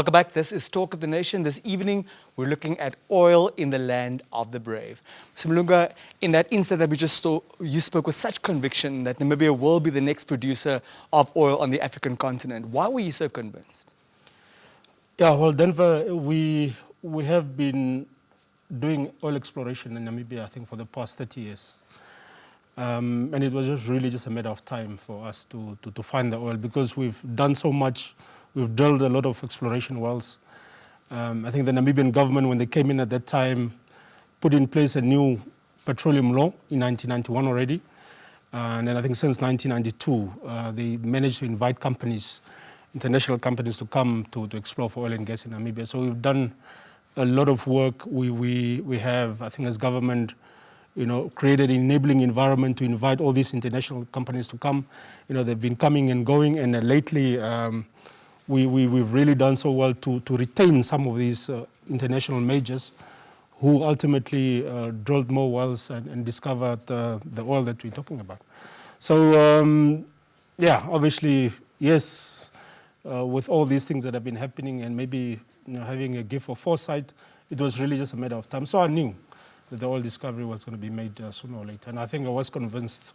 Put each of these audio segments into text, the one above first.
Welcome back. This is Talk of the Nation. This evening, we're looking at oil in the land of the brave. Mlunga, in that instant that we just saw, you spoke with such conviction that Namibia will be the next producer of oil on the African continent. Why were you so convinced? Yeah, well, Denver, we have been doing oil exploration in Namibia, I think, for the past 30 years. And it was just a matter of time for us to find the oil because we've done so much. We've drilled a lot of exploration wells. I think the Namibian government, when they came in at that time, put in place a new petroleum law in 1991 already. And then I think since 1992, they managed to invite companies, international companies, to come to explore for oil and gas in Namibia. So we've done a lot of work. We have, I think, as government, created an enabling environment to invite all these international companies to come. They've been coming and going, and lately we've really done so well to retain some of these international majors who ultimately drilled more wells and discovered the oil that we're talking about. So, obviously, yes, with all these things that have been happening and maybe having a gift of foresight, it was really just a matter of time. So I knew that the oil discovery was going to be made sooner or later. And I think I was convinced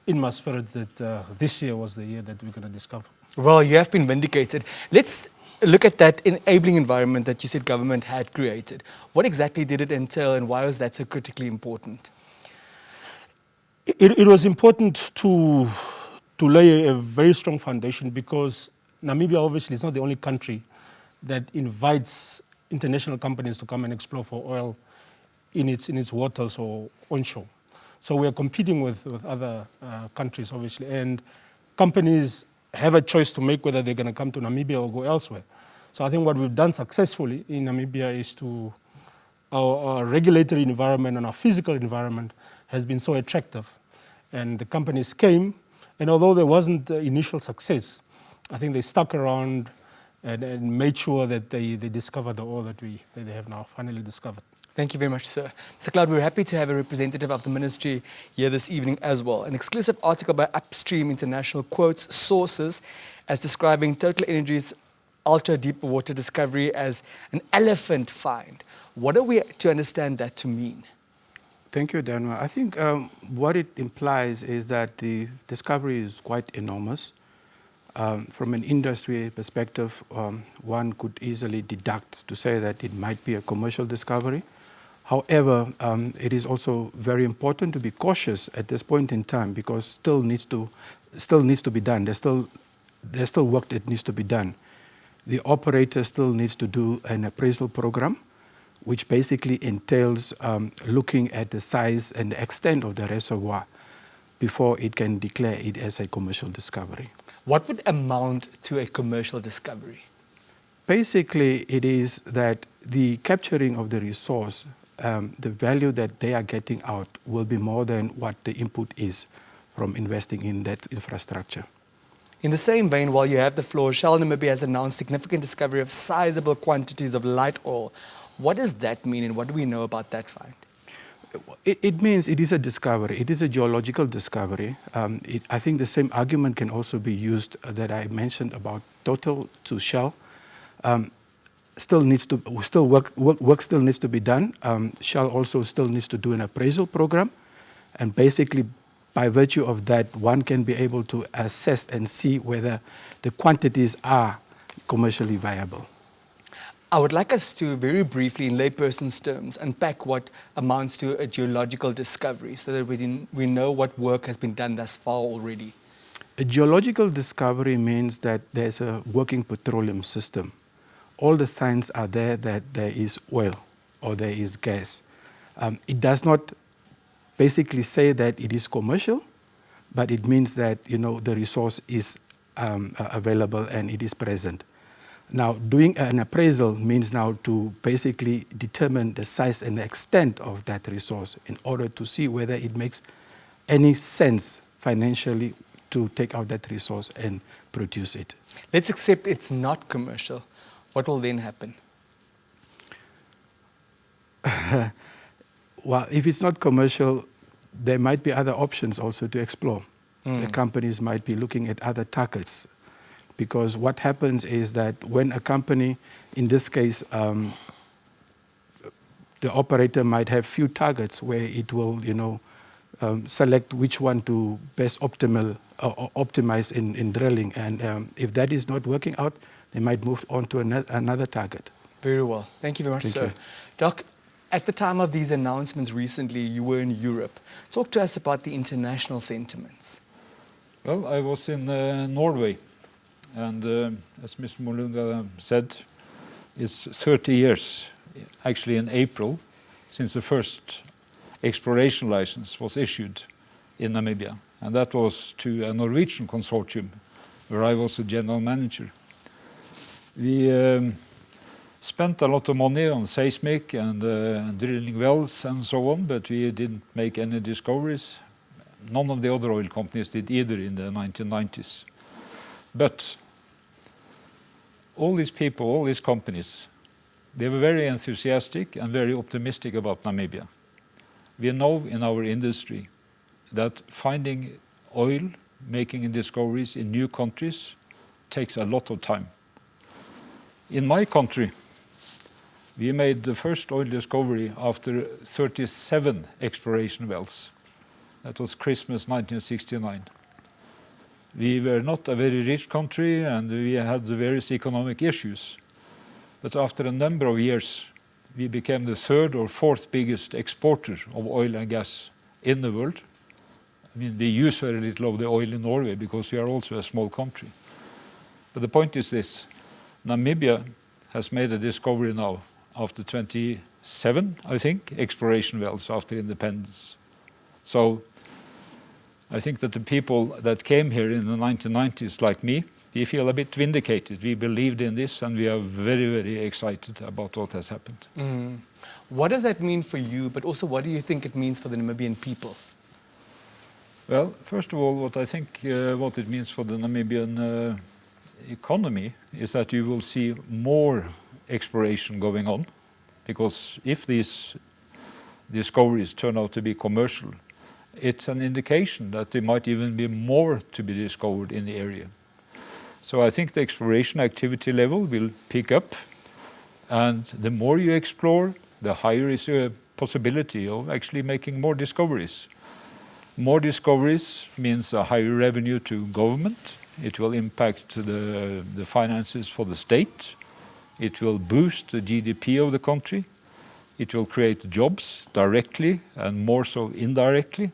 in my spirit that this year was the year that we're going to discover. Well, you have been vindicated. Let's look at that enabling environment that you said government had created. What exactly did it entail and why was that so critically important? It was important to lay a very strong foundation because Namibia obviously is not the only country that invites international companies to come and explore for oil in its waters or onshore. So we are competing with other countries, obviously, and companies have a choice to make whether they're going to come to Namibia or go elsewhere. So I think what we've done successfully in Namibia is our regulatory environment and our physical environment has been so attractive. And the companies came, and although there wasn't initial success, I think they stuck around and made sure that they discovered the oil that they have now finally discovered. Thank you very much, sir. Mr. Cloud, we're happy to have a representative of the ministry here this evening as well. An exclusive article by Upstream International quotes sources as describing Total Energy's ultra-deep water discovery as an elephant find. What are we to understand that to mean? Thank you, Daniel. I think what it implies is that the discovery is quite enormous. From an industry perspective, one could easily deduct to say that it might be a commercial discovery. However, it is also very important to be cautious at this point in time because still needs to be done. There's still work that needs to be done. The operator still needs to do an appraisal program, which basically entails looking at the size and the extent of the reservoir before it can declare it as a commercial discovery. What would amount to a commercial discovery? Basically, it is that the capturing of the resource, the value that they are getting out will be more than what the input is from investing in that infrastructure. In the same vein, while you have the floor, Shell Namibia has announced significant discovery of sizable quantities of light oil. What does that mean and what do we know about that find? It means it is a discovery. It is a geological discovery. I think the same argument can also be used that I mentioned about Total to Shell. Work still needs to be done. Shell also still needs to do an appraisal program, and basically, by virtue of that, one can be able to assess and see whether the quantities are commercially viable. I would like us to very briefly, in layperson's terms, unpack what amounts to a geological discovery so that we know what work has been done thus far already. A geological discovery means that there's a working petroleum system. All the signs are there that there is oil or there is gas. It does not basically say that it is commercial, but it means that the resource is available and it is present. Now, doing an appraisal means now to basically determine the size and the extent of that resource in order to see whether it makes any sense financially to take out that resource and produce it. Let's accept it's not commercial. What will then happen? Well, if it's not commercial, there might be other options also to explore. The companies might be looking at other targets. because what happens is that when a company, in this case, the operator might have few targets where it will, select which one to best optimize in drilling. And if that is not working out, they might move on to another target. Very well. Thank you very much, sir. Doc, at the time of these announcements recently, you were in Europe. Talk to us about the international sentiments. Well, I was in Norway, and as Mr. Molunga said, it's 30 years, actually in April, since the first exploration license was issued in Namibia. And that was to a Norwegian consortium, where I was the general manager. We spent a lot of money on seismic and drilling wells and so on, but we didn't make any discoveries. None of the other oil companies did either in the 1990s. But all these people, all these companies, they were very enthusiastic and very optimistic about Namibia. We know in our industry that finding oil, making discoveries in new countries takes a lot of time. In my country, we made the first oil discovery after 37 exploration wells. That was Christmas 1969. We were not a very rich country and we had various economic issues. But after a number of years, we became the third or fourth biggest exporter of oil and gas in the world. I mean, we use very little of the oil in Norway because we are also a small country. But the point is this: Namibia has made a discovery now after 27, I think, exploration wells after independence. So I think that the people that came here in the 1990s, like me, we feel a bit vindicated. We believed in this and we are very, very excited about what has happened. What does that mean for you, but also what do you think it means for the Namibian people? Well, first of all, what I think what it means for the Namibian economy is that you will see more exploration going on, because if these discoveries turn out to be commercial, it's an indication that there might even be more to be discovered in the area. So I think the exploration activity level will pick up, and the more you explore, the higher is your possibility of actually making more discoveries. More discoveries means a higher revenue to government. It will impact the finances for the state. It will boost the GDP of the country. It will create jobs directly and more so indirectly.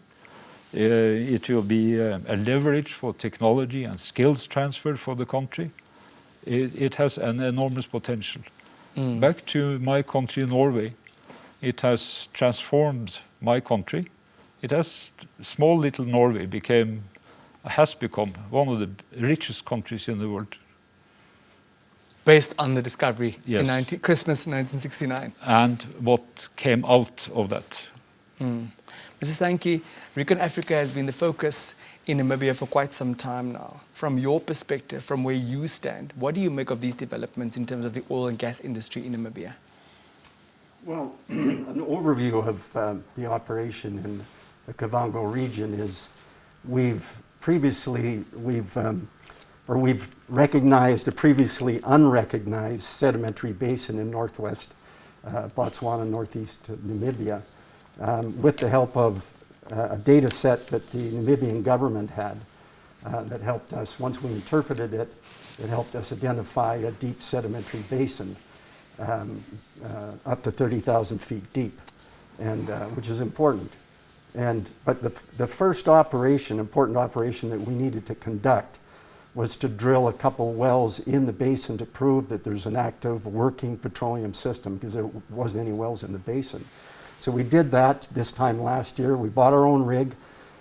It will be a leverage for technology and skills transfer for the country. It has an enormous potential. Back to my country, Norway, it has transformed my country. It has, small little Norway has become one of the richest countries in the world. Based on the discovery Yes. in Christmas 1969. And what came out of that. Mrs. Sankey, Recon Africa has been the focus in Namibia for quite some time now. From your perspective, from where you stand, what do you make of these developments in terms of the oil and gas industry in Namibia? Well, an overview of the operation in the Kavango region is we've recognized a previously unrecognized sedimentary basin in northwest Botswana, northeast Namibia, with the help of a data set that the Namibian government had that helped us. Once we interpreted it, it helped us identify a deep sedimentary basin up to 30,000 feet deep, and which is important. But the first important operation that we needed to conduct was to drill a couple wells in the basin to prove that there's an active working petroleum system, because there wasn't any wells in the basin. So we did that this time last year. We bought our own rig,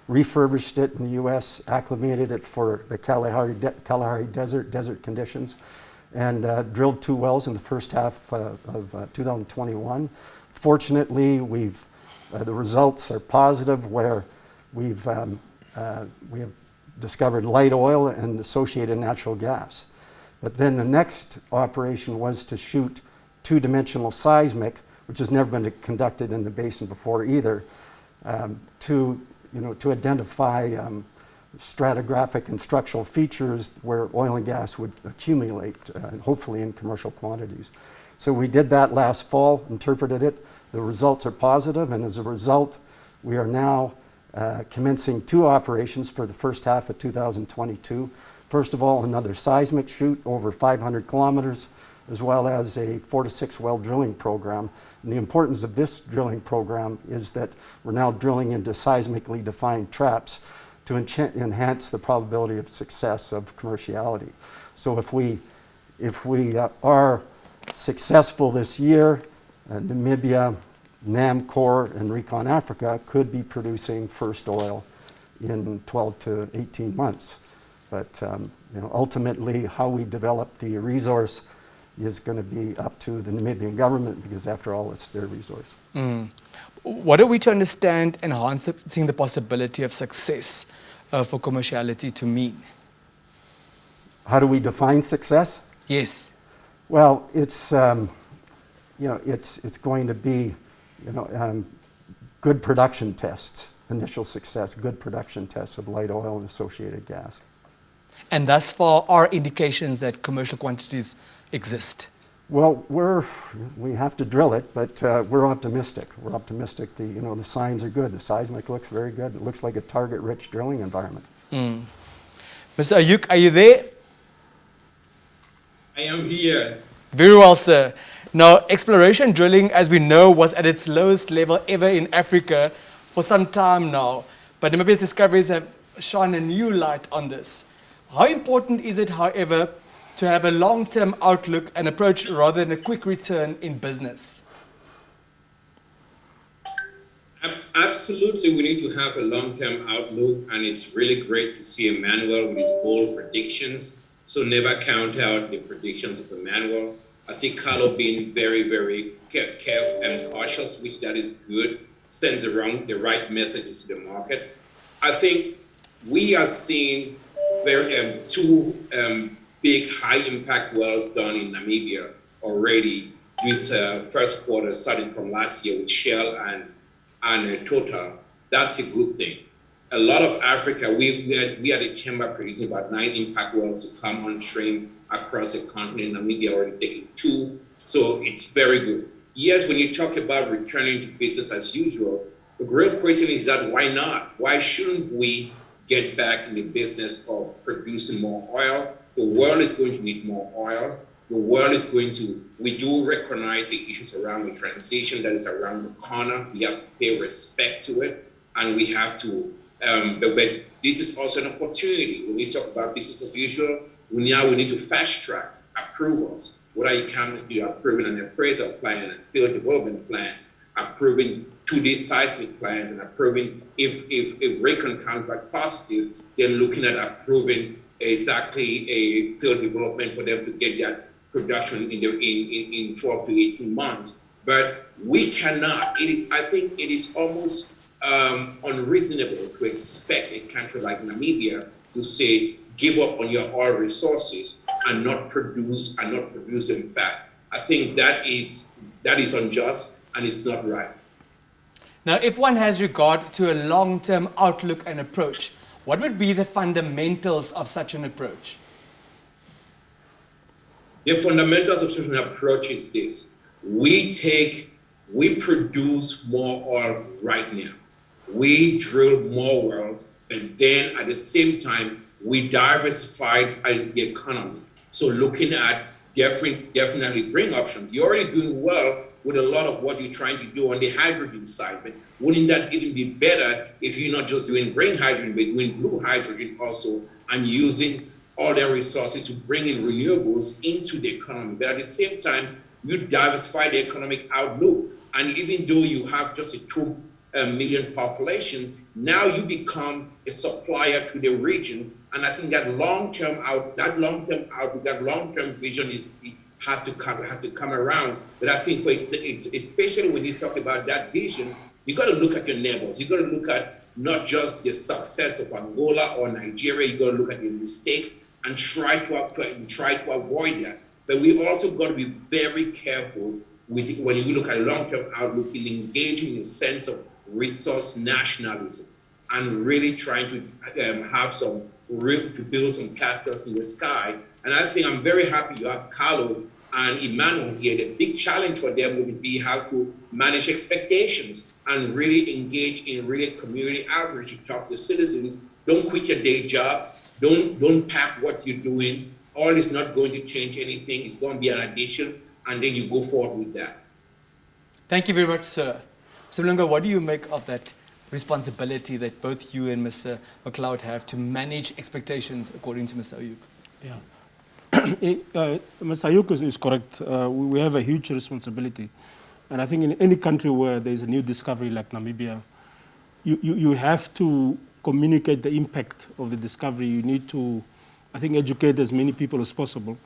refurbished it in the US, acclimated it for the Kalahari desert conditions, and drilled 2 wells in the first half of 2021. Fortunately, the results are positive, where we have discovered light oil and associated natural gas. But then the next operation was to shoot 2-dimensional seismic, which has never been conducted in the basin before either, to identify stratigraphic and structural features where oil and gas would accumulate, hopefully in commercial quantities. So we did that last fall, interpreted it. The results are positive, and as a result, we are now commencing 2 operations for the first half of 2022. First of all, another seismic shoot over 500 kilometers, as well as a 4 to 6 well drilling program. And the importance of this drilling program is that we're now drilling into seismically defined traps to enhance the probability of success of commerciality. So if we are successful this year, Namibia, NAMCOR, and Recon Africa could be producing first oil in 12 to 18 months. But ultimately, how we develop the resource is going to be up to the Namibian government, because after all, it's their resource. What are we to understand enhancing the possibility of success for commerciality to mean? How do we define success? Yes. Well, it's it's going to be good production tests, initial success, good production tests of light oil and associated gas. And thus far, are indications that commercial quantities exist? Well, we have to drill it, but we're optimistic. We're optimistic. The signs are good. The seismic looks very good. It looks like a target-rich drilling environment. Mr. Ayuk, are you there? I am here. Very well, sir. Now, exploration drilling, as we know, was at its lowest level ever in Africa for some time now. But Namibia's discoveries have shone a new light on this. How important is it, however, to have a long-term outlook and approach rather than a quick return in business? Absolutely, we need to have a long-term outlook, and it's really great to see Emmanuel with his bold predictions. So never count out the predictions of Emmanuel. I see Carlo being very, very careful and cautious, which that is good, sends around the right messages to the market. I think we are seeing two big high-impact wells done in Namibia already this first quarter, starting from last year with Shell and Total. That's a good thing. A lot of Africa, we had a chamber predicting about 9 impact wells to come on stream across the continent. Namibia already taking 2, so it's very good. Yes, when you talk about returning to business as usual, the real question is that why not? Why shouldn't we get back in the business of producing more oil? The world is going to need more oil. The world is going to, we do recognize the issues around the transition that is around the corner. We have to pay respect to it, and we have to, but this is also an opportunity. When we talk about business as usual, we need to fast track approvals. What are you coming to do? Approving an appraisal plan and field development plans, approving 2D seismic plans, and approving, if Recon comes back positive, then looking at approving exactly a field development for them to get that production in 12 to 18 months. But we cannot, I think it is almost unreasonable to expect a country like Namibia to say, give up on your oil resources and not produce them fast. I think that is unjust and it's not right. Now, if one has regard to a long-term outlook and approach, what would be the fundamentals of such an approach? The fundamentals of such an approach is this. We produce more oil right now. We drill more wells, and then at the same time, we diversified the economy. So looking at definitely green options. You're already doing well with a lot of what you're trying to do on the hydrogen side, but wouldn't that even be better if you're not just doing green hydrogen, but doing blue hydrogen also, and using all their resources to bring in renewables into the economy? But at the same time, you diversify the economic outlook. And even though you have just a 2 million population, now you become a supplier to the region. And I think that long-term outlook, that long-term vision has to come around. But I think especially when you talk about that vision, you got to look at your neighbors. You got to look at not just the success of Angola or Nigeria. You got to look at the mistakes and try to avoid that. But we also got to be very careful when you look at a long-term outlook in engaging in a sense of resource nationalism. and really trying to have some to build some castles in the sky. And I think I'm very happy you have Carlo and Emmanuel here. The big challenge for them would be how to manage expectations and really engage in really community outreach to talk to citizens. Don't quit your day job. Don't pack what you're doing. All is not going to change anything. It's going to be an addition, and then you go forward with that. Thank you very much, sir. So, Mlunga, what do you make of that responsibility that both you and Mr. McLeod have to manage expectations, according to Mr. Oyuk? Yeah. Mr. Oyuk is correct. We have a huge responsibility. And I think in any country where there's a new discovery like Namibia, you have to communicate the impact of the discovery. You need to, I think, educate as many people as possible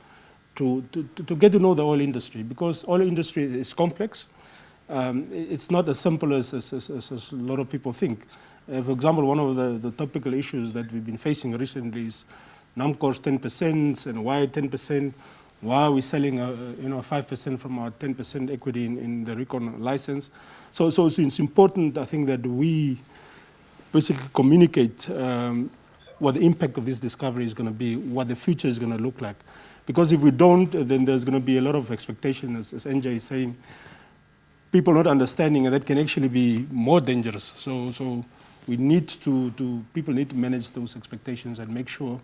to get to know the oil industry, because oil industry is complex. It's not as simple as a lot of people think. For example, one of the topical issues that we've been facing recently is NAMCOR's 10% and why 10%? Why are we selling 5% from our 10% equity in the Recon license? So it's important, I think, that we basically communicate what the impact of this discovery is going to be, what the future is going to look like. Because if we don't, then there's going to be a lot of expectation, as NJ is saying, people not understanding, and that can actually be more dangerous. So we need people need to manage those expectations and make sure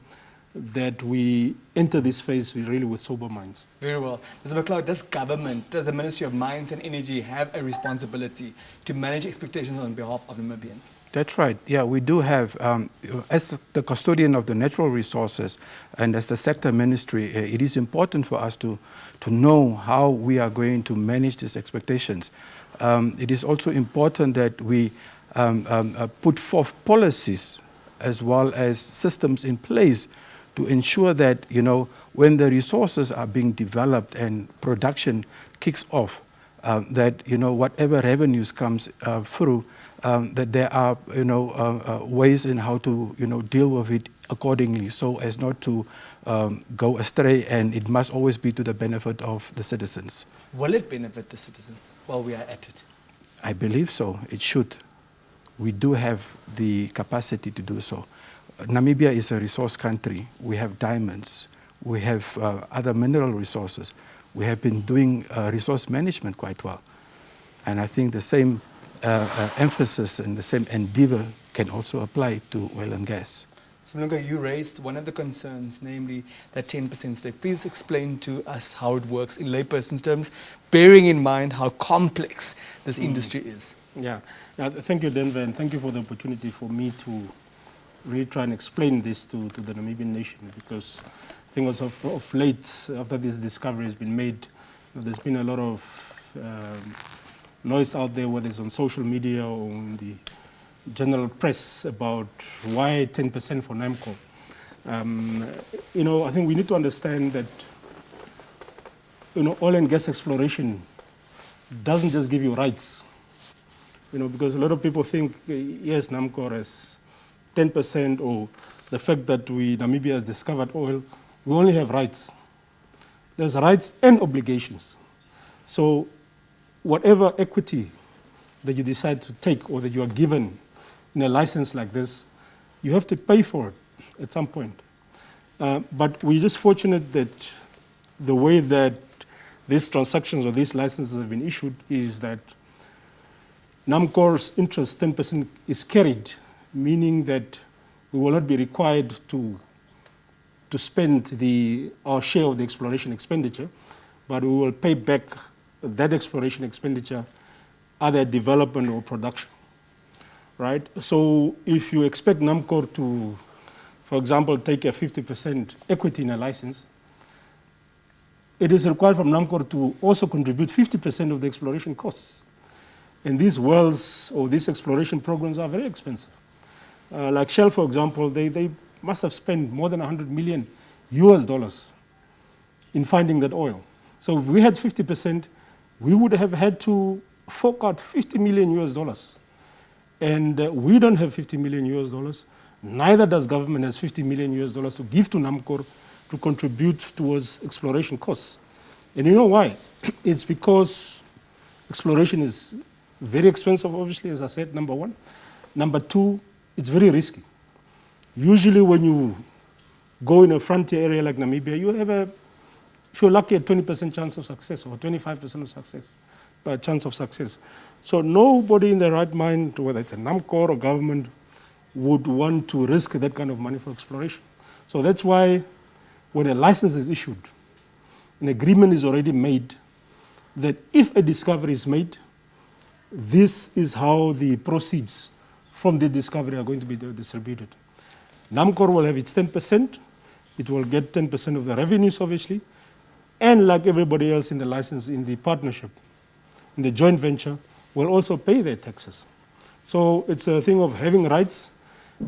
that we enter this phase really with sober minds. Very well. Mr. McLeod, does the Ministry of Mines and Energy have a responsibility to manage expectations on behalf of Namibians? That's right. Yeah, we do have. As the custodian of the natural resources and as the sector ministry, it is important for us to know how we are going to manage these expectations. It is also important that we put forth policies as well as systems in place to ensure that, when the resources are being developed and production kicks off, that, whatever revenues comes through, that there are, ways in how to, deal with it accordingly so as not to go astray, and it must always be to the benefit of the citizens. Will it benefit the citizens while we are at it? I believe so. It should. We do have the capacity to do so. Namibia is a resource country. We have diamonds. We have other mineral resources. We have been doing resource management quite well. And I think the same emphasis and the same endeavor can also apply to oil and gas. So, Mlunga, you raised one of the concerns, namely that 10% stake. Please explain to us how it works in layperson's terms, bearing in mind how complex this industry is. Yeah. Thank you, Denver, and thank you for the opportunity for me to really try and explain this to the Namibian nation, because I think as of late, after this discovery has been made, there's been a lot of noise out there, whether it's on social media or in the general press, about why 10% for NAMCOR. I think we need to understand that oil and gas exploration doesn't just give you rights, because a lot of people think, yes, NAMCOR has 10%, or the fact that Namibia has discovered oil, we only have rights. There's rights and obligations. So whatever equity that you decide to take or that you are given in a license like this, you have to pay for it at some point. But we're just fortunate that the way that these transactions or these licenses have been issued is that NAMCOR's interest, 10%, is carried, meaning that we will not be required to spend our share of the exploration expenditure, but we will pay back that exploration expenditure, either development or production, right? So if you expect NAMCOR to, for example, take a 50% equity in a license, it is required from NAMCOR to also contribute 50% of the exploration costs. And these wells or these exploration programs are very expensive. Like Shell, for example, they must have spent more than $100 million in finding that oil. So if we had 50%, we would have had to fork out $50 million. And we don't have $50 million. Neither does government has $50 million to give to NAMCOR to contribute towards exploration costs. And you know why? It's because exploration is very expensive, obviously, as I said, number one. Number two, it's very risky. Usually when you go in a frontier area like Namibia, you have if you're lucky, a 20% chance of success or 25% of success, chance of success. So nobody in their right mind, whether it's a NAMCOR or government, would want to risk that kind of money for exploration. So that's why when a license is issued, an agreement is already made that if a discovery is made, this is how the proceeds from the discovery are going to be distributed. NAMCOR will have its 10%. It will get 10% of the revenues, obviously. And like everybody else in the license, in the partnership, in the joint venture, will also pay their taxes. So it's a thing of having rights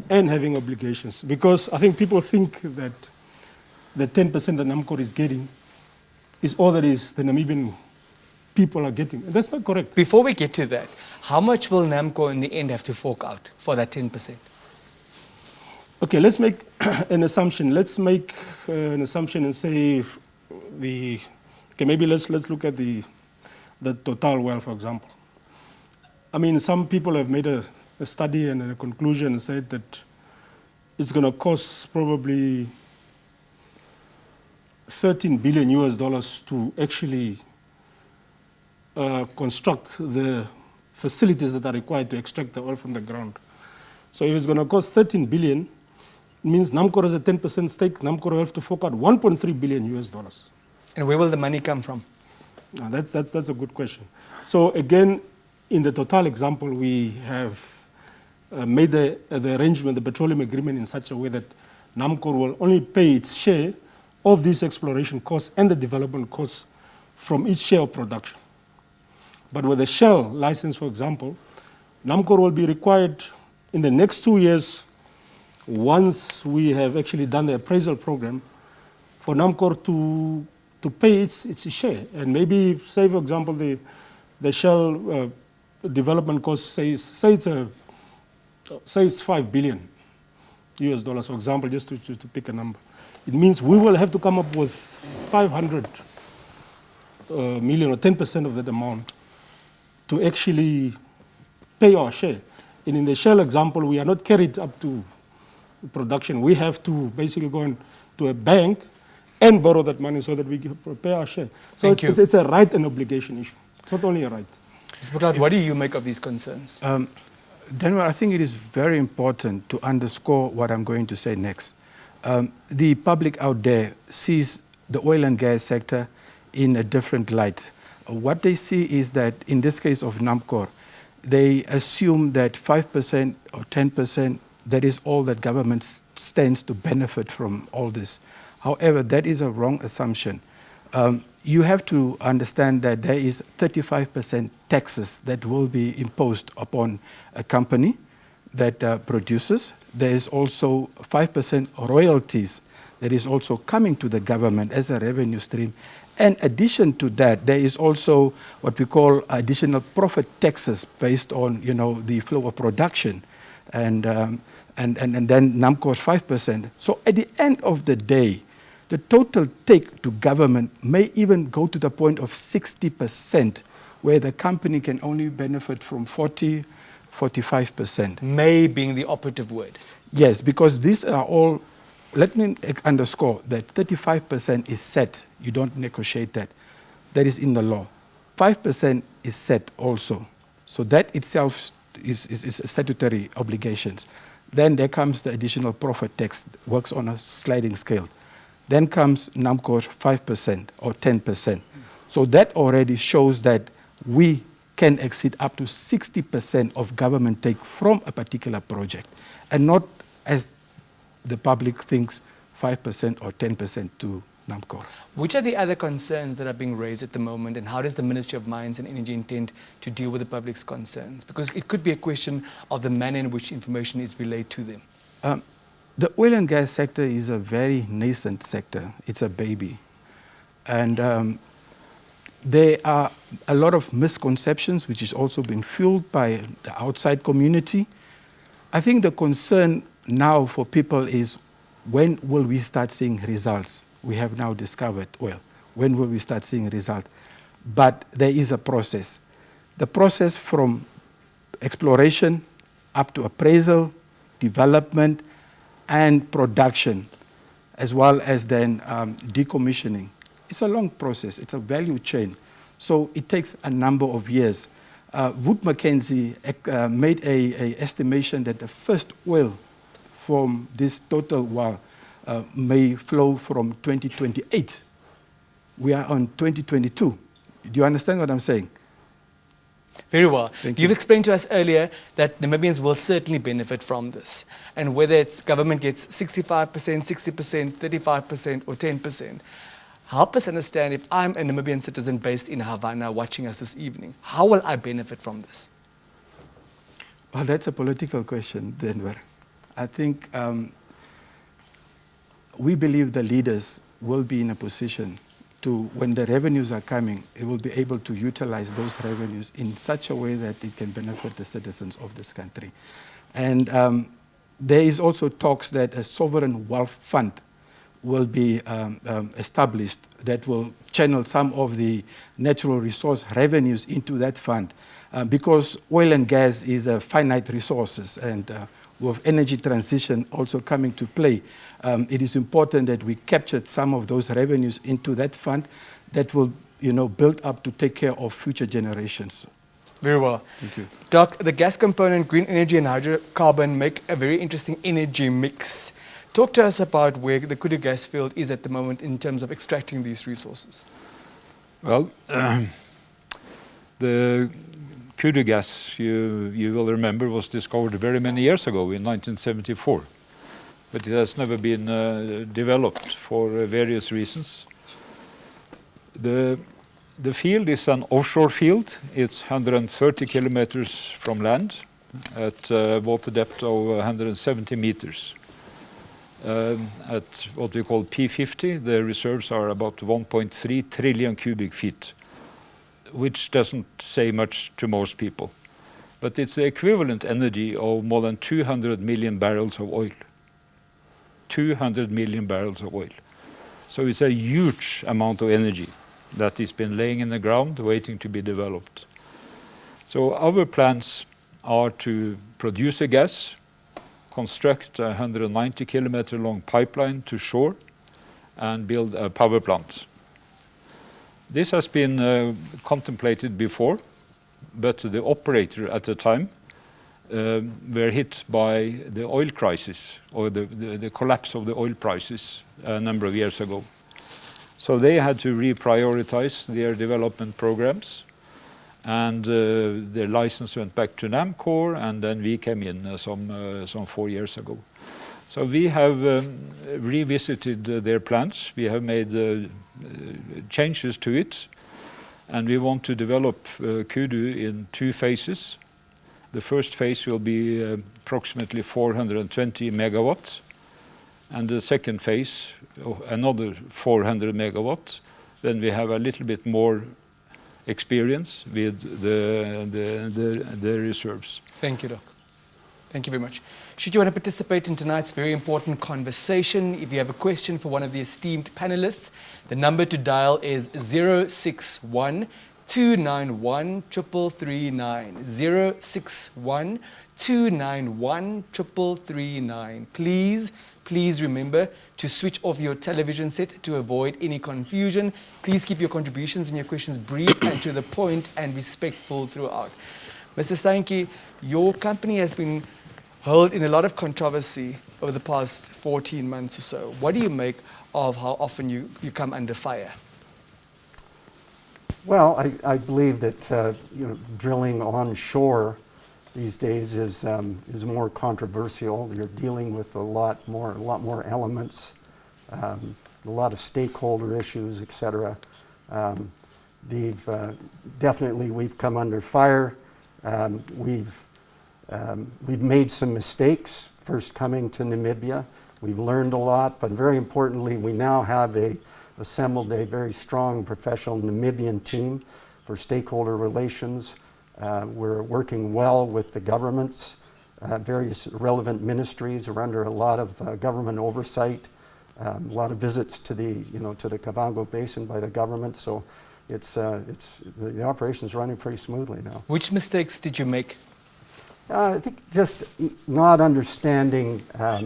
and having obligations. Because I think people think that the 10% that NAMCOR is getting is all that is the Namibian people are getting. And that's not correct. Before we get to that, how much will NAMCOR in the end have to fork out for that 10%? Okay, let's make an assumption. Let's make an assumption and say maybe let's look at the total well, for example. I mean, some people have made a study and a conclusion and said that it's going to cost probably $13 billion to actually construct the facilities that are required to extract the oil from the ground. So if it's going to cost $13 billion, it means NAMCOR has a 10% stake. NAMCOR will have to fork out $1.3 billion. And where will the money come from? Now that's a good question. So again, in the Total example, we have made the arrangement, the petroleum agreement, in such a way that NAMCOR will only pay its share of these exploration costs and the development costs from each share of production. But with the Shell license, for example, NAMCOR will be required in the next 2 years, once we have actually done the appraisal program, for NAMCOR to pay its share. And maybe, say, for example, the Shell development cost, say it's $5 billion, for example, just to pick a number. It means we will have to come up with 500 million or 10% of that amount to actually pay our share. And in the Shell example, we are not carried up to production. We have to basically go into a bank and borrow that money so that we can pay our share. So it's a right and obligation issue. It's not only a right. What do you make of these concerns? Daniel, I think it is very important to underscore what I'm going to say next. The public out there sees the oil and gas sector in a different light. What they see is that in this case of NAMCOR, they assume that 5% or 10%, that is all that government stands to benefit from all this. However, that is a wrong assumption. You have to understand that there is 35% taxes that will be imposed upon a company that produces. There is also 5% royalties that is also coming to the government as a revenue stream. In addition to that, there is also what we call additional profit taxes based on, the flow of production, and then NAMCOR's 5%. So at the end of the day, the total take to government may even go to the point of 60%, where the company can only benefit from 45%. May being the operative word. Yes, because these are all, let me underscore that 35% is set. You don't negotiate that. That is in the law. 5% is set also. So that itself is statutory obligations. Then there comes the additional profit tax, works on a sliding scale. Then comes NAMCOR's 5% or 10%. So that already shows that we can exceed up to 60% of government take from a particular project, and not, as the public thinks, 5% or 10% to NAMCOR. Which are the other concerns that are being raised at the moment, and how does the Ministry of Mines and Energy intend to deal with the public's concerns? Because it could be a question of the manner in which information is relayed to them. The oil and gas sector is a very nascent sector. It's a baby. And there are a lot of misconceptions, which is also being fueled by the outside community. I think the concern now for people is, when will we start seeing results? We have now discovered oil. When will we start seeing results? But there is a process. The process from exploration up to appraisal, development, and production, as well as then decommissioning. It's a long process. It's a value chain. So it takes a number of years. Wood Mackenzie made an estimation that the first oil from this total well may flow from 2028. We are on 2022. Do you understand what I'm saying? Very well. Thank You've you. explained to us earlier that Namibians will certainly benefit from this. And whether it's government gets 65%, 60%, 35%, or 10%, help us understand, if I'm a Namibian citizen based in Havana watching us this evening, how will I benefit from this? Well, that's a political question, Denver. I think we believe the leaders will be in a position to, when the revenues are coming, it will be able to utilize those revenues in such a way that it can benefit the citizens of this country. And there is also talks that a sovereign wealth fund will be established that will channel some of the natural resource revenues into that fund. Because oil and gas is a finite resources, and with energy transition also coming to play, it is important that we capture some of those revenues into that fund that will, build up to take care of future generations. Very well. Thank you. Doc, the gas component, green energy and hydrocarbon make a very interesting energy mix. Talk to us about where the Kudu gas field is at the moment in terms of extracting these resources. Well, the Kudu gas, you will remember, was discovered very many years ago in 1974. But it has never been developed for various reasons. The field is an offshore field. It's 130 kilometers from land at water depth of 170 meters. At what we call P50, the reserves are about 1.3 trillion cubic feet, which doesn't say much to most people. But it's the equivalent energy of more than 200 million barrels of oil. 200 million barrels of oil. So it's a huge amount of energy that has been laying in the ground waiting to be developed. So our plans are to produce a gas, construct a 190 kilometer long pipeline to shore, and build a power plant. This has been contemplated before, but the operator at the time were hit by the oil crisis, or the collapse of the oil prices a number of years ago. So they had to reprioritize their development programs, and their license went back to NAMCOR, and then we came in some 4 years ago. So we have revisited their plans. We have made changes to it, and we want to develop Kudu in 2 phases. The first phase will be approximately 420 megawatts, and the second phase, another 400 megawatts. Then we have a little bit more experience with the reserves. Thank you, Doc. Thank you very much. Should you want to participate in tonight's very important conversation, if you have a question for one of the esteemed panelists, the number to dial is 061 291 3339. 061 291 3339. Please remember to switch off your television set to avoid any confusion. Please keep your contributions and your questions brief and to the point and respectful throughout. Mr. Steinke, your company has been held in a lot of controversy over the past 14 months or so. What do you make of how often you come under fire? Well, I believe that drilling onshore these days is more controversial. You're dealing with a lot more elements, a lot of stakeholder issues, etc. We've come under fire. We've made some mistakes first coming to Namibia. We've learned a lot, but very importantly, we now have assembled a very strong professional Namibian team for stakeholder relations. We're working well with the governments. Various relevant ministries are under a lot of government oversight. A lot of visits to the Kavango basin by the government. So the operation's running pretty smoothly now. Which mistakes did you make? I think just not understanding how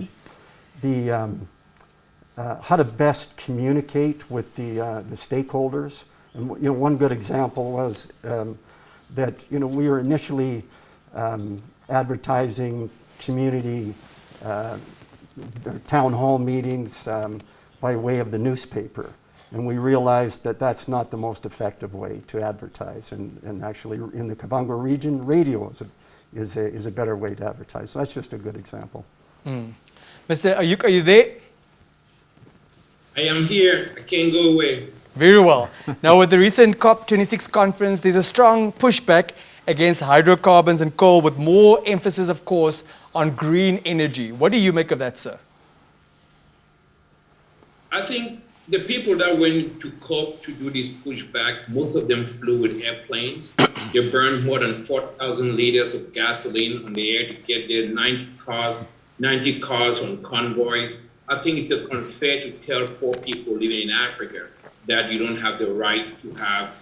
to best communicate with the stakeholders. And one good example was that we were initially advertising community town hall meetings by way of the newspaper. And we realized that that's not the most effective way to advertise. And actually in the Kavango region, radio is a better way to advertise. So that's just a good example. Mr. Ayuk, are you there? I am here. I can't go away. Very well. Now, with the recent COP26 conference, there's a strong pushback against hydrocarbons and coal, with more emphasis, of course, on green energy. What do you make of that, sir? I think the people that went to COP to do this pushback, most of them flew with airplanes. They burned more than 4,000 liters of gasoline on the air to get there, 90 cars on convoys. I think it's unfair to tell poor people living in Africa that you don't have the right to have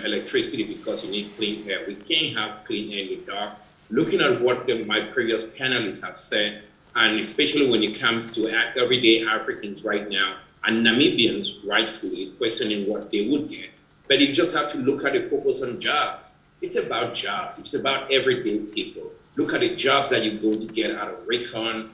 electricity because you need clean air. We can't have clean air in the dark. Looking at what my previous panelists have said, and especially when it comes to everyday Africans right now, and Namibians rightfully questioning what they would get. But you just have to look at the focus on jobs. It's about jobs. It's about everyday people. Look at the jobs that you're going to get out of Recon,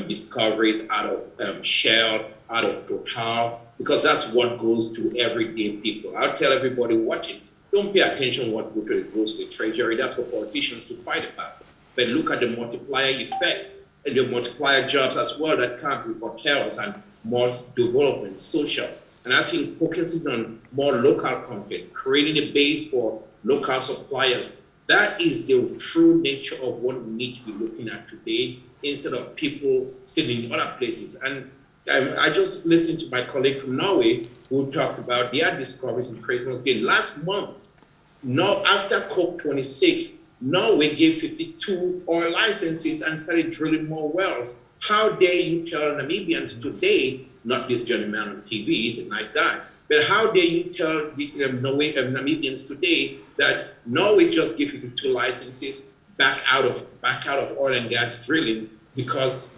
discoveries out of Shell, out of Total, because that's what goes to everyday people. I'll tell everybody watching, don't pay attention what goes to the treasury. That's for politicians to fight about. But look at the multiplier effects and the multiplier jobs as well that come with hotels and more development, social. And I think focusing on more local content, creating a base for local suppliers, that is the true nature of what we need to be looking at today, instead of people sitting in other places. And I just listened to my colleague from Norway who talked about their discoveries in Christmas Day. Last month, after COP26, Norway gave 52 oil licenses and started drilling more wells. How dare you tell Namibians today, not this gentleman on TV, he's a nice guy, but how dare you tell Namibians today that Norway just gave 52 licenses back out of oil and gas drilling because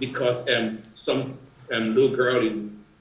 some little girl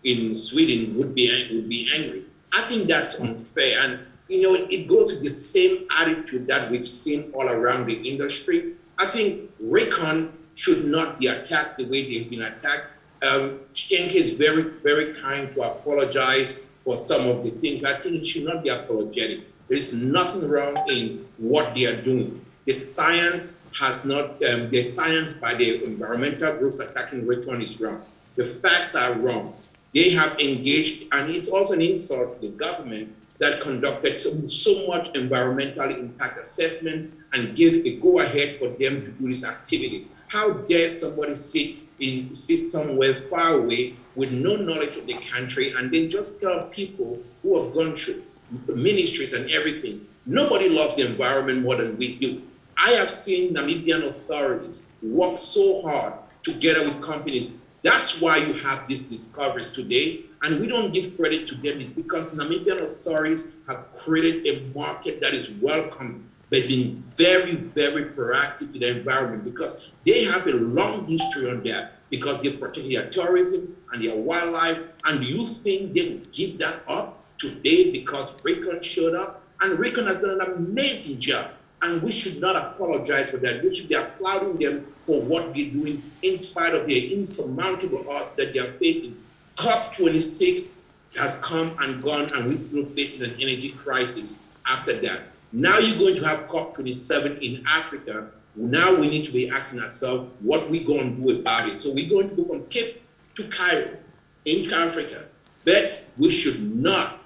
in Sweden would be angry. I think that's unfair, and it goes with the same attitude that we've seen all around the industry. I think Recon should not be attacked the way they've been attacked. Stenke is very, very kind to apologize for some of the things. I think it should not be apologetic. There is nothing wrong in what they are doing. The science has not, the science by the environmental groups attacking Recon is wrong. The facts are wrong. They have engaged, and it's also an insult to the government that conducted so much environmental impact assessment and gave a go-ahead for them to do these activities. How dare somebody sit somewhere far away with no knowledge of the country and then just tell people who have gone through ministries and everything. Nobody loves the environment more than we do. I have seen Namibian authorities work so hard together with companies. That's why you have these discoveries today. And we don't give credit to them. It's because Namibian authorities have created a market that is welcome. They've been very, very proactive to the environment because they have a long history on that, because they protect their tourism and their wildlife. And you think they would give that up today because Recon showed up? And Recon has done an amazing job. And we should not apologize for that. We should be applauding them for what they're doing in spite of their insurmountable odds that they are facing. COP26 has come and gone, and we're still facing an energy crisis after that. Now you're going to have COP27 in Africa. Now we need to be asking ourselves what we're going to do about it. So we're going to go from Cape to Cairo in Africa. But we should not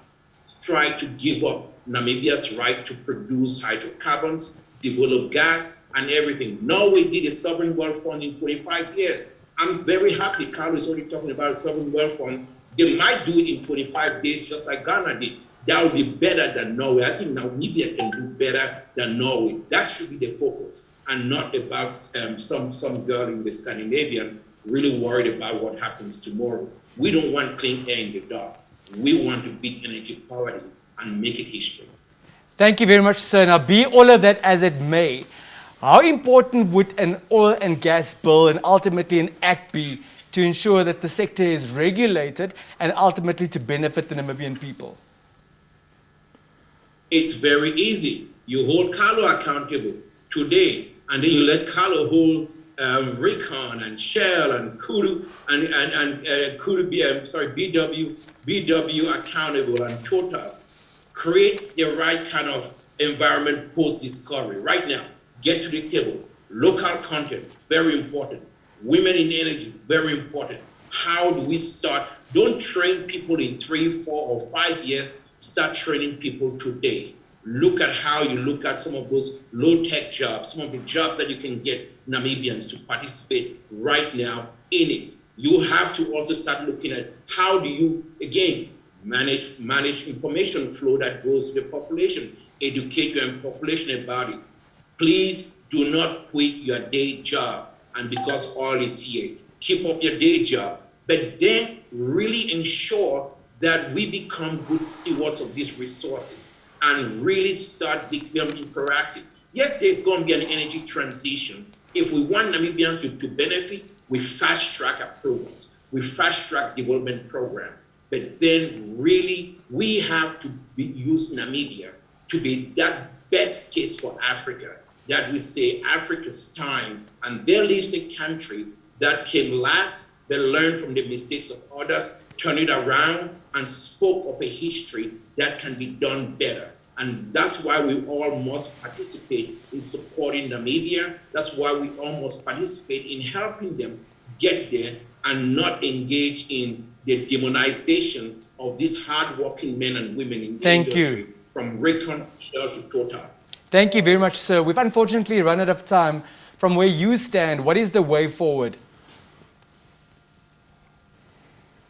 try to give up Namibia's right to produce hydrocarbons, develop gas, and everything. Norway did a sovereign wealth fund in 25 years. I'm very happy Carlo is already talking about a sovereign wealth fund. They might do it in 25 days, just like Ghana did. That would be better than Norway. I think Namibia can do better than Norway. That should be the focus, and not about some girl in the Scandinavian really worried about what happens tomorrow. We don't want clean air in the dark. We want to beat energy poverty and make it history. Thank you very much, sir. Now, be all of that as it may, How important would an oil and gas bill and ultimately an act be to ensure that the sector is regulated and ultimately to benefit the Namibian people? It's very easy. You hold Carlo accountable today, and then you let Carlo hold Recon and Shell and Kudu and Kudu, BW accountable and Total. Create the right kind of environment post-discovery. Right now, get to the table. Local content, very important. Women in energy, very important. How do we start? Don't train people in 3, 4, or 5 years. Start training people today. Look at how you look at some of those low-tech jobs, some of the jobs that you can get Namibians to participate right now in it. You have to also start looking at how do you, again, manage information flow that goes to the population, educate your population about it. Please do not quit your day job and because oil is here. Keep up your day job, but then really ensure that we become good stewards of these resources and really start becoming proactive. Yes, there's going to be an energy transition. If we want Namibians to benefit, we fast-track approvals, we fast-track development programs. But then really, we have to use Namibia to be that best case for Africa, that we say Africa's time, and there lives a country that came last, but learned from the mistakes of others, turned it around, and spoke of a history that can be done better. And that's why we all must participate in supporting Namibia. That's why we all must participate in helping them get there and not engage in the demonization of these hardworking men and women in the industry, from Recon Shell to Total. Thank you very much, sir. We've unfortunately run out of time. From where you stand, what is the way forward?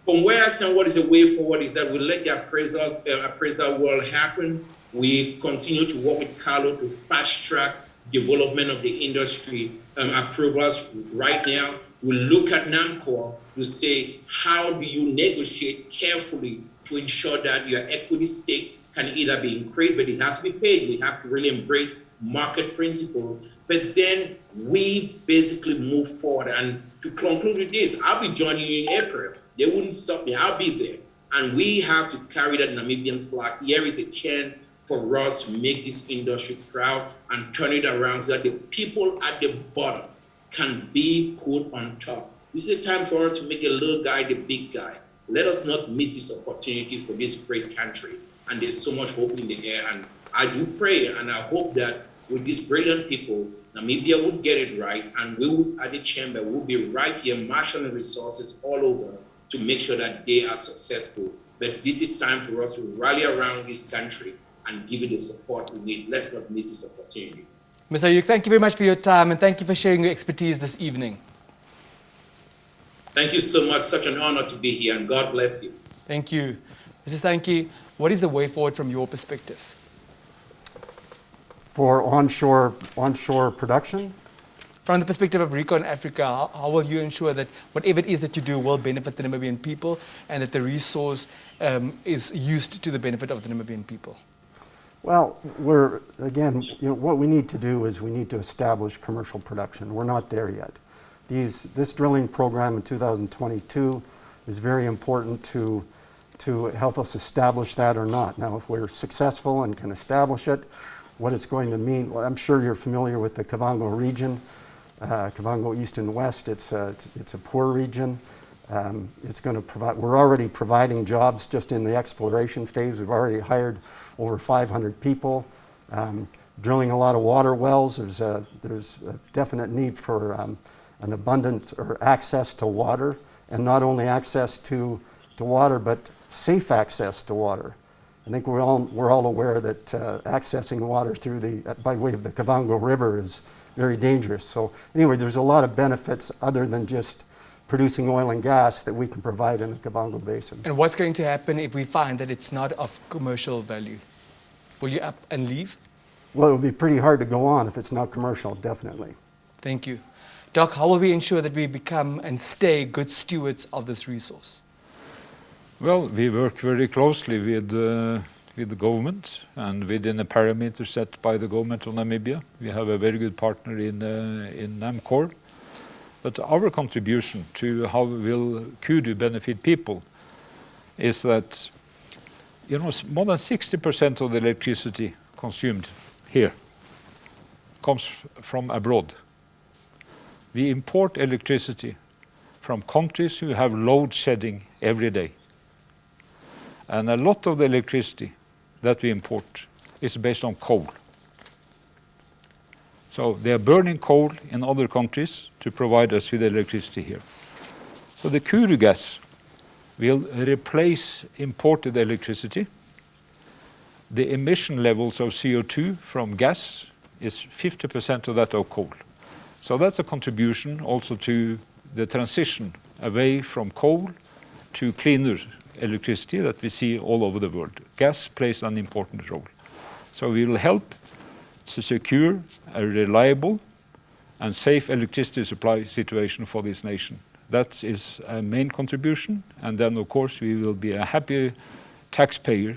From where I stand, what is the way forward is that we let the appraisal world happen. We continue to work with Carlo to fast-track development of the industry approvals right now. We look at NAMCOR to say, how do you negotiate carefully to ensure that your equity stake can either be increased, but it has to be paid. We have to really embrace market principles. But then we basically move forward. And to conclude with this, I'll be joining you in April. They wouldn't stop me. I'll be there. And we have to carry that Namibian flag. Here is a chance for us to make this industry proud and turn it around so that the people at the bottom can be put on top. This is a time for us to make a little guy the big guy. Let us not miss this opportunity for this great country. And there's so much hope in the air. And I do pray and I hope that with these brilliant people, Namibia would get it right. And we would, at the chamber, will be right here marshalling resources all over to make sure that they are successful. But this is time for us to rally around this country and give it the support we need. Let's not miss this opportunity. Mr. Ayuk, thank you very much for your time and thank you for sharing your expertise this evening. Thank you so much. Such an honor to be here and God bless you. Thank you. Mrs. Sankey, what is the way forward from your perspective? For onshore production? From the perspective of Recon Africa, how will you ensure that whatever it is that you do will benefit the Namibian people and that the resource is used to the benefit of the Namibian people? Well, what we need to do is we need to establish commercial production. We're not there yet. This drilling program in 2022 is very important to help us establish that or not. Now, if we're successful and can establish it, what it's going to mean, well, I'm sure you're familiar with the Kavango region. Kavango East and West, it's a poor region. It's going to provide, we're already providing jobs just in the exploration phase. We've already hired over 500 people. Drilling a lot of water wells. There's a definite need for an abundant or access to water, and not only access to water, but safe access to water. I think we're all aware that accessing water by way of the Kavango River is very dangerous. So anyway, there's a lot of benefits other than just producing oil and gas that we can provide in the Kavango Basin. And what's going to happen if we find that it's not of commercial value? Will you up and leave? Well, it would be pretty hard to go on if it's not commercial, definitely. Thank you. Doc, how will we ensure that we become and stay good stewards of this resource? Well, we work very closely with with the government and within a parameter set by the government of Namibia. We have a very good partner in NAMCOR. But our contribution to how will Kudu benefit people is that, you know, more than 60% of the electricity consumed here comes from abroad. We import electricity from countries who have load shedding every day. And a lot of the electricity that we import is based on coal. So they are burning coal in other countries to provide us with electricity here. So the Kudu gas will replace imported electricity. The emission levels of CO2 from gas is 50% of that of coal. So that's a contribution also to the transition away from coal to cleaner electricity that we see all over the world. Gas plays an important role. So we will help to secure a reliable and safe electricity supply situation for this nation. That is a main contribution. And then, of course, we will be a happy taxpayer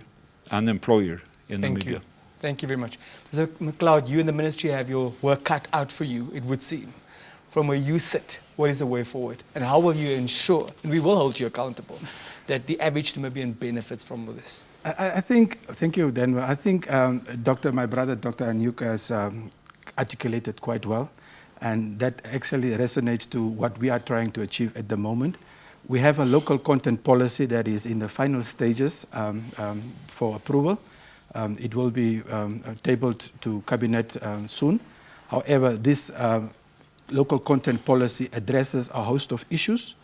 and employer in Namibia. Thank you very much. Mr. McLeod, you and the ministry have your work cut out for you, it would seem. From where you sit, what is the way forward? And how will you ensure, and we will hold you accountable, that the average Namibian benefits from all this? I think, thank you, Denver. I think my brother, Dr. Anyuka, has articulated quite well. And that actually resonates to what we are trying to achieve at the moment. We have a local content policy that is in the final stages for approval. It will be tabled to Cabinet soon. However, this local content policy addresses a host of issues,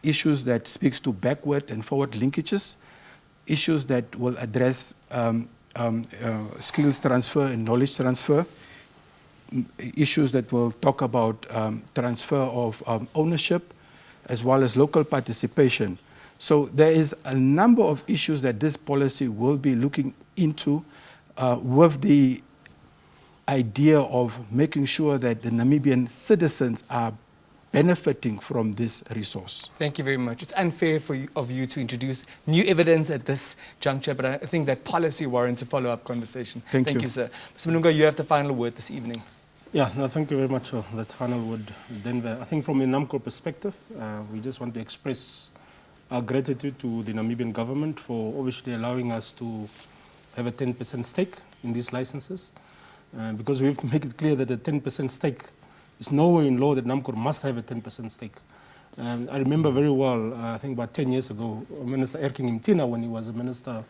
issues that speaks to backward and forward linkages, issues that will address skills transfer and knowledge transfer, issues that will talk about transfer of ownership, as well as local participation. So there is a number of issues that this policy will be looking into with the idea of making sure that the Namibian citizens are benefiting from this resource. Thank you very much. It's unfair of you to introduce new evidence at this juncture, but I think that policy warrants a follow-up conversation. Thank you, sir. Mr. Malunga, you have the final word this evening. Yeah, no, thank you very much for that final word, Denver. I think from a NAMCOR perspective, we just want to express our gratitude to the Namibian government for obviously allowing us to have a 10% stake in these licenses, because we have to make it clear that a 10% stake is nowhere in law that NAMCOR must have a 10% stake. I remember very well, I think about 10 years ago, Minister Erking Mtina, when he was a Minister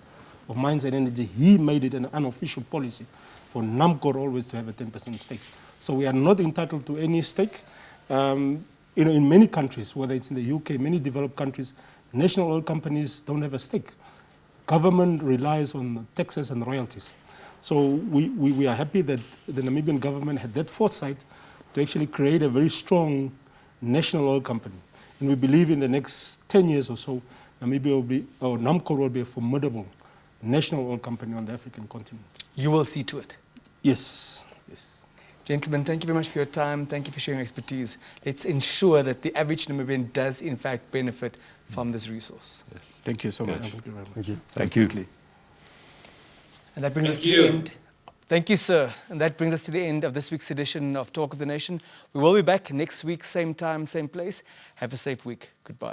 of Mines and Energy, he made it an unofficial policy for NAMCOR always to have a 10% stake. So we are not entitled to any stake. In many countries, whether it's in the UK, many developed countries, national oil companies don't have a stake. Government relies on taxes and royalties. So we are happy that the Namibian government had that foresight to actually create a very strong national oil company. And we believe in the next 10 years or so, NAMCOR will be a formidable national oil company on the African continent. You will see to it. Yes. Gentlemen, thank you very much for your time. Thank you for sharing your expertise. Let's ensure that the average Namibian does, in fact, benefit from this resource. Yes. Thank you so much. Thank you very much. Thank you. And that brings us to the end. Thank you, sir. And that brings us to the end of this week's edition of Talk of the Nation. We will be back next week, same time, same place. Have a safe week. Goodbye.